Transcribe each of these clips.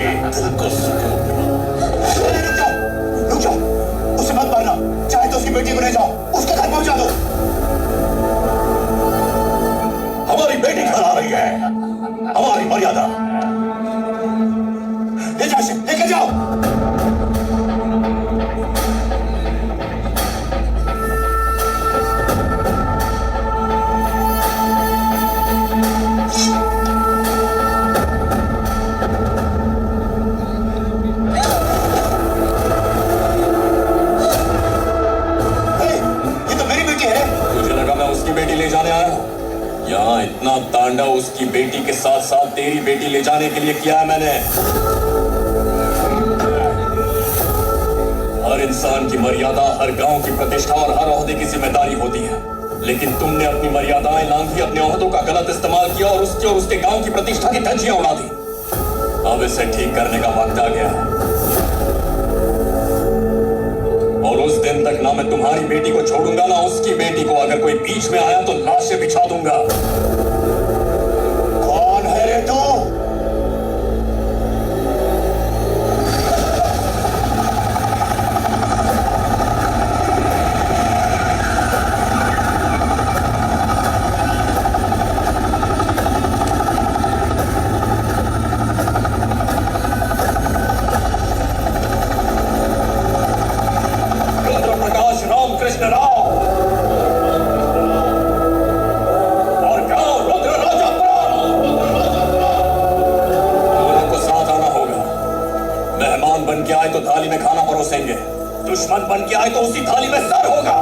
तुमको रुक जाओ, उसे मत मारना, चाहे तो उसकी बेटी को ले जाओ, उसके घर पहुंचा दो। हमारी बेटी घर आ रही है, हमारी मर्यादा। ले जाओ इसे, लेके जाओ। यहाँ इतना तांडव उसकी बेटी के साथ साथ तेरी बेटी ले जाने के लिए किया है मैंने। हर इंसान की मर्यादा, हर गांव की प्रतिष्ठा और हर ओहदे की जिम्मेदारी होती है, लेकिन तुमने अपनी मर्यादाएं लांघी, अपने ओहदों का गलत इस्तेमाल किया और उसके गांव की प्रतिष्ठा की धज्जियां उड़ा दी। अब इसे ठीक करने का वक्त आ गया है और उस दिन तक ना मैं तुम्हारी बेटी को छोड़ूंगा ना उसकी बेटी को। अगर कोई बीच में आया तो लाशें बिछा दूंगा। कौन है रे तू? कृष्ण राव और गांव रुद्र राजापुरम, दोनों को साथ आना होगा। मेहमान बन के आए तो थाली में खाना परोसेंगे, दुश्मन बन के आए तो उसी थाली में सर होगा।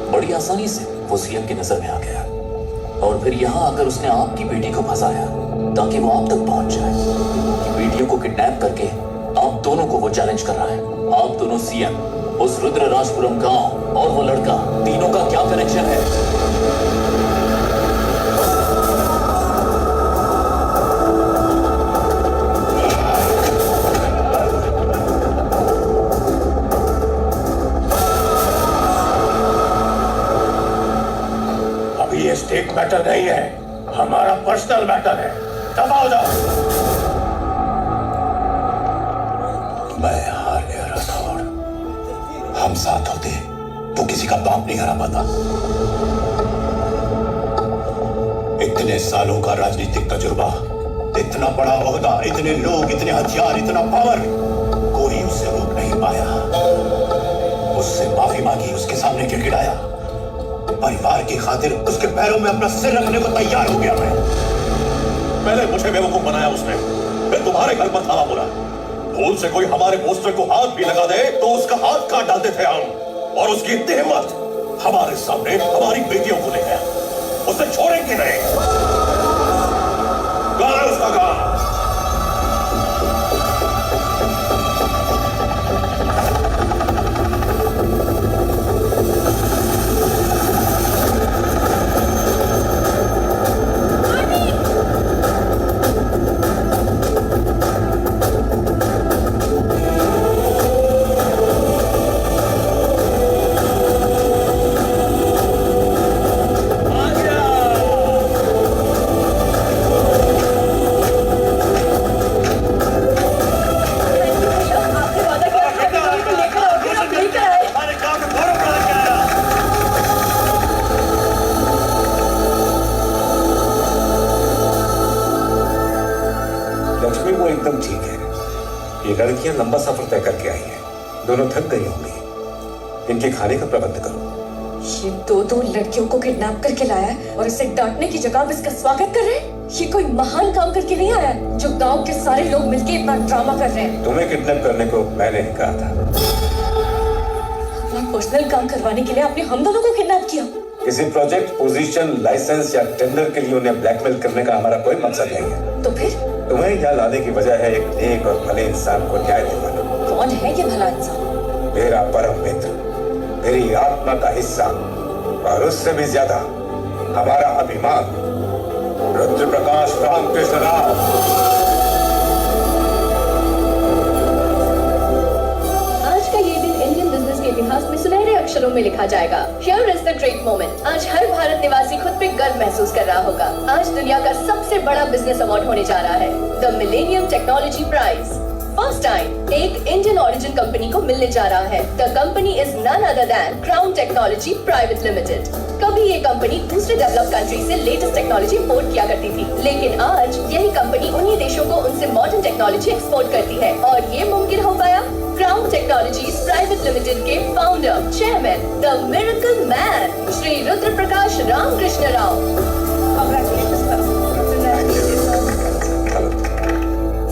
बड़ी आसानी से वो सीएम की नजर में आ गया और फिर यहाँ आकर उसने आपकी बेटी को फंसाया ताकि वो आप तक पहुंच जाए कि बेटियों को किडनैप करके आप दोनों को वो चैलेंज कर रहा है। आप दोनों सीएम, उस रुद्र राजपुरम गांव और वो लड़का, तीनों का क्या कनेक्शन है? ये स्टेट मैटर नहीं है, हमारा पर्सनल मैटर है। दबाओ जाओ। मैं हार गया राठौड़। हम साथ होते तो किसी का बाप नहीं हरा पाता। इतने सालों का राजनीतिक तजुर्बा, इतना बड़ा ओहदा, इतने लोग, इतने हथियार, इतना पावर, कोई उसे रोक नहीं पाया। उससे माफी मांगी, उसके सामने गिड़गिड़ाया, परिवार की खातिर उसके पैरों में अपना सिर रखने को तैयार हो गया मैं। पहले मुझे बेवकूफ बनाया उसने, फिर तुम्हारे घर पर थाला बोला। भूल से कोई हमारे पोस्टर को हाथ भी लगा दे तो उसका हाथ काट डालते थे हम। और उसकी इतनी हिम्मत, हमारे सामने हमारी बेटियों को ले गया। उसे छोड़ेंगे नहीं। कहां है उसका काम? लड़कियां लंबा सफर तय करके आई हैं। दोनों थक गई होंगी। इनके खाने का प्रबंध करो। ये दो लड़कियों को किडनैप करके लाया है और इसे डांटने की जगह आप इसका स्वागत कर रहे हैं। ये कोई महान काम करके नहीं आया है जो गांव के सारे लोग मिलके इतना ड्रामा कर रहे हैं। तुम्हें किडनैप करने को मैंने ही कहा था। अपना पर्सनल काम करवाने के लिए आपने हम दोनों को किडनैप किया। किसी प्रोजेक्ट, पोजीशन, लाइसेंस या टेंडर के लिए उन्हें ब्लैकमेल करने का हमारा कोई मकसद नहीं है। तो फिर तुम्हें यहाँ लाने की वजह है एक नेक और भले इंसान को न्याय दिलाना। कौन है ये भला इंसान? मेरा परम मित्र, मेरी आत्मा का हिस्सा और उससे भी ज्यादा हमारा अभिमान, रुद्र प्रकाश रामकृष्ण राव। आज का ये दिन इंडियन बिजनेस के इतिहास में सुनहरे अक्षरों में लिखा जाएगा। Here is the great moment। आज हर भारत निवासी खुद पे गर्व महसूस कर रहा होगा। आज दुनिया का सबसे बड़ा बिजनेस अवार्ड होने जा रहा है, the millennium technology prize. First time एक इंडियन ओरिजिन कंपनी को मिलने जा रहा है। The company is none other than Crown Technology Private Limited. कभी ये कंपनी दूसरे डेवलप कंट्री से लेटेस्ट टेक्नोलॉजी इंपोर्ट किया करती थी, लेकिन आज यही कंपनी उन्हीं देशों को उनसे मॉडर्न टेक्नोलॉजी एक्सपोर्ट करती है और ये मुमकिन हो पाया क्राउन टेक्नोलॉजीज प्राइवेट लिमिटेड के founder, chairman, the miracle man Shri Rudra Prakash Ramakrishna Rao.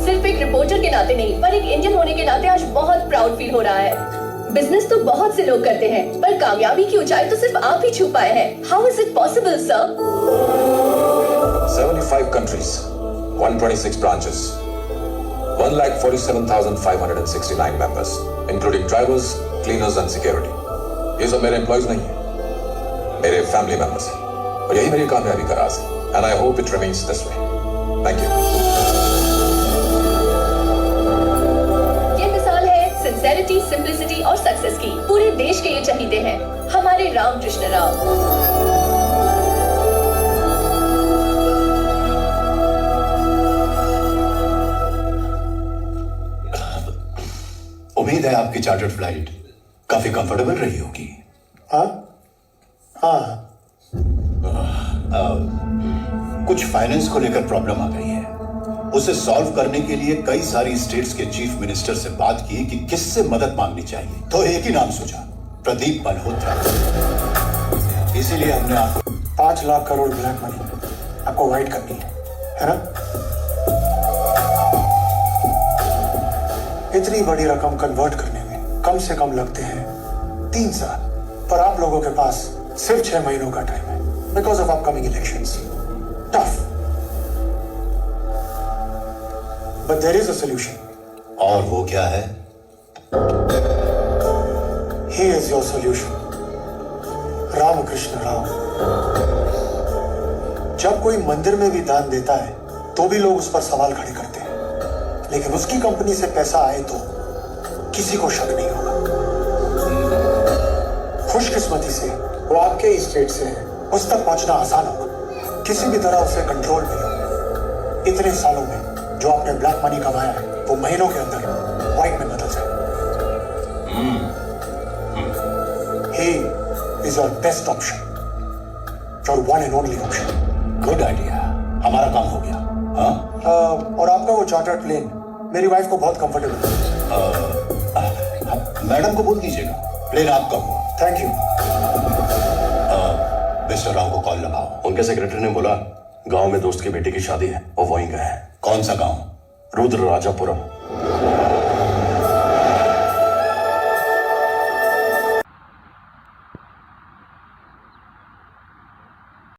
सिर्फ एक रिपोर्टर के नाते नहीं, पर एक इंडियन होने के नाते आज बहुत प्राउड फील हो रहा है। बिजनेस तो बहुत से लोग करते हैं, पर कामयाबी की ऊंचाई तो सिर्फ आप ही छू पाए हैं। How is it possible sir? 75 countries, 126 branches, 1,47,569 members, including drivers, cleaners and security. ये सब मेरे एम्प्लॉइज नहीं है, मेरे फैमिली मेंबर्स हैं और यही मेरी कामयाबी का राज है। And I hope it remains this way. Thank you. Sincerity, simplicity और सक्सेस की पूरे देश के ये चहीते हैं, हमारे रामकृष्ण राव। उम्मीद है आपकी चार्टर्ड फ्लाइट काफी कंफर्टेबल रही होगी। हाँ हाँ। कुछ फाइनेंस को लेकर प्रॉब्लम आ गई है। उसे सॉल्व करने के लिए कई सारी स्टेट्स के चीफ मिनिस्टर से बात की कि किससे मदद मांगनी चाहिए, तो एक ही नाम सोचा, प्रदीप मल्होत्रा। इसीलिए हमने आपको 5 लाख करोड़ ब्लैक मनी आपको वाइट करनी है ना? इतनी बड़ी रकम कन्वर्ट करने में कम से कम लगते हैं 3 साल, पर आप लोगों के पास सिर्फ 6 महीनों का टाइम है because of upcoming elections. Tough, but there is a solution. और वो क्या है? He is your solution. Ramakrishna Rao. जब कोई मंदिर में भी दान देता है तो भी लोग उस पर सवाल खड़े करते हैं, लेकिन उसकी कंपनी से पैसा आए तो किसी को शक नहीं होगा। खुशकिस्मती से वो आपके ही स्टेट से है, उस तक पहुंचना आसान होगा। किसी भी तरह उसे कंट्रोल में लो। इतने सालों में जो आपने ब्लैक मनी कमाया है वो महीनों के अंदर व्हाइट में बदल जाए। He is your best option, your one and only option. Good idea, हमारा काम हो गया। हाँ? और आपका वो चार्टर्ड प्लेन मेरी वाइफ को बहुत कंफर्टेबल है। मैडम को बोल दीजिएगा प्लेन आपका हुआ। Thank you. मिस्टर राव को कॉल लगाओ। उनके सेक्रेटरी ने बोला गांव में दोस्त की बेटी की शादी है और वहीं गए हैं। कौन सा गांव? रुद्र राजापुरम।